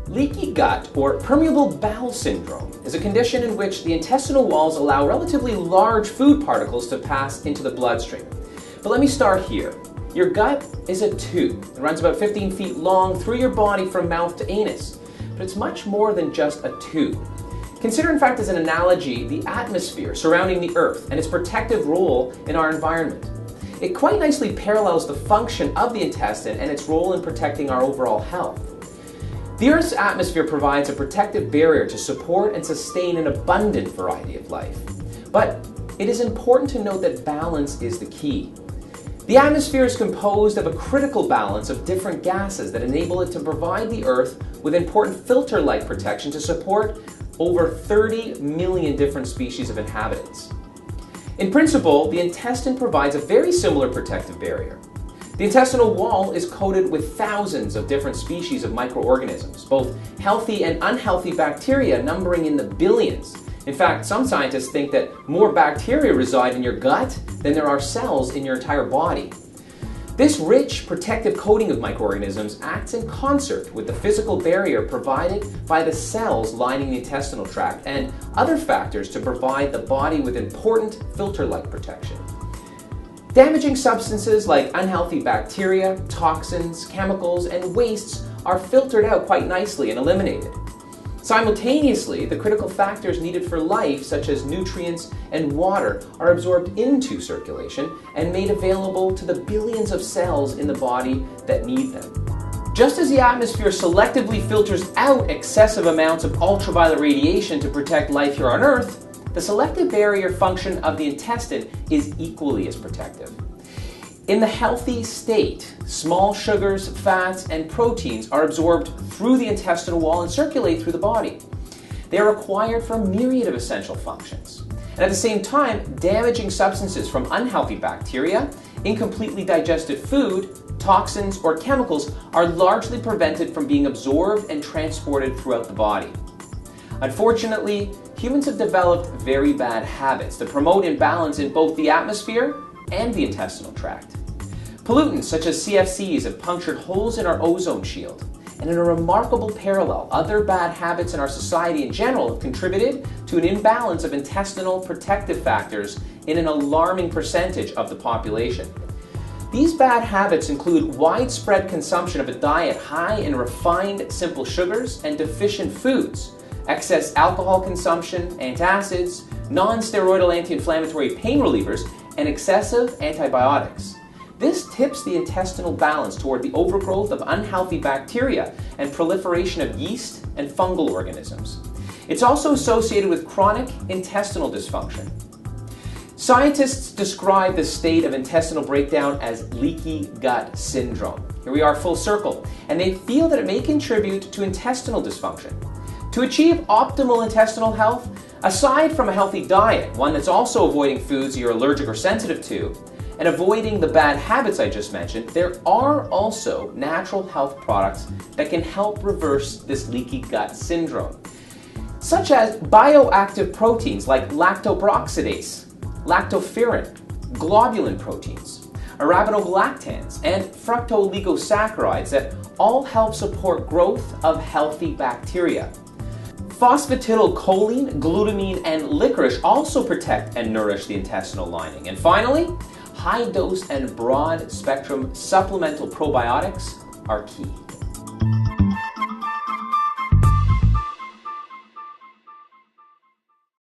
Leaky gut, or permeable bowel syndrome, is a condition in which the intestinal walls allow relatively large food particles to pass into the bloodstream. But let me start here. Your gut is a tube. It runs about 15 feet long through your body from mouth to anus. But it's much more than just a tube. Consider, in fact, as an analogy, the atmosphere surrounding the Earth and its protective role in our environment. It quite nicely parallels the function of the intestine and its role in protecting our overall health. The Earth's atmosphere provides a protective barrier to support and sustain an abundant variety of life. But it is important to note that balance is the key. The atmosphere is composed of a critical balance of different gases that enable it to provide the Earth with important filter-like protection to support over 30 million different species of inhabitants. In principle, the intestine provides a very similar protective barrier. The intestinal wall is coated with thousands of different species of microorganisms, both healthy and unhealthy bacteria numbering in the billions. In fact, some scientists think that more bacteria reside in your gut than there are cells in your entire body. This rich protective coating of microorganisms acts in concert with the physical barrier provided by the cells lining the intestinal tract and other factors to provide the body with important filter-like protection. Damaging substances like unhealthy bacteria, toxins, chemicals, and wastes are filtered out quite nicely and eliminated. Simultaneously, the critical factors needed for life, such as nutrients and water, are absorbed into circulation and made available to the billions of cells in the body that need them. Just as the atmosphere selectively filters out excessive amounts of ultraviolet radiation to protect life here on Earth, the selective barrier function of the intestine is equally as protective. In the healthy state, small sugars, fats, and proteins are absorbed through the intestinal wall and circulate through the body. They are required for a myriad of essential functions. And at the same time, damaging substances from unhealthy bacteria, incompletely digested food, toxins, or chemicals are largely prevented from being absorbed and transported throughout the body. Unfortunately, humans have developed very bad habits that promote imbalance in both the atmosphere and the intestinal tract. Pollutants such as CFCs have punctured holes in our ozone shield, and in a remarkable parallel, other bad habits in our society in general have contributed to an imbalance of intestinal protective factors in an alarming percentage of the population. These bad habits include widespread consumption of a diet high in refined simple sugars and deficient foods, excess alcohol consumption, antacids, non-steroidal anti-inflammatory pain relievers, and excessive antibiotics. This tips the intestinal balance toward the overgrowth of unhealthy bacteria and proliferation of yeast and fungal organisms. It's also associated with chronic intestinal dysfunction. Scientists describe this state of intestinal breakdown as leaky gut syndrome. Here we are full circle, and they feel that it may contribute to intestinal dysfunction. To achieve optimal intestinal health, aside from a healthy diet, one that's also avoiding foods you're allergic or sensitive to, and avoiding the bad habits I just mentioned, there are also natural health products that can help reverse this leaky gut syndrome, such as bioactive proteins like lactoperoxidase, lactoferrin, globulin proteins, arabinogalactans, and fructooligosaccharides that all help support growth of healthy bacteria. Phosphatidylcholine, glutamine, and licorice also protect and nourish the intestinal lining. And finally, high-dose and broad-spectrum supplemental probiotics are key.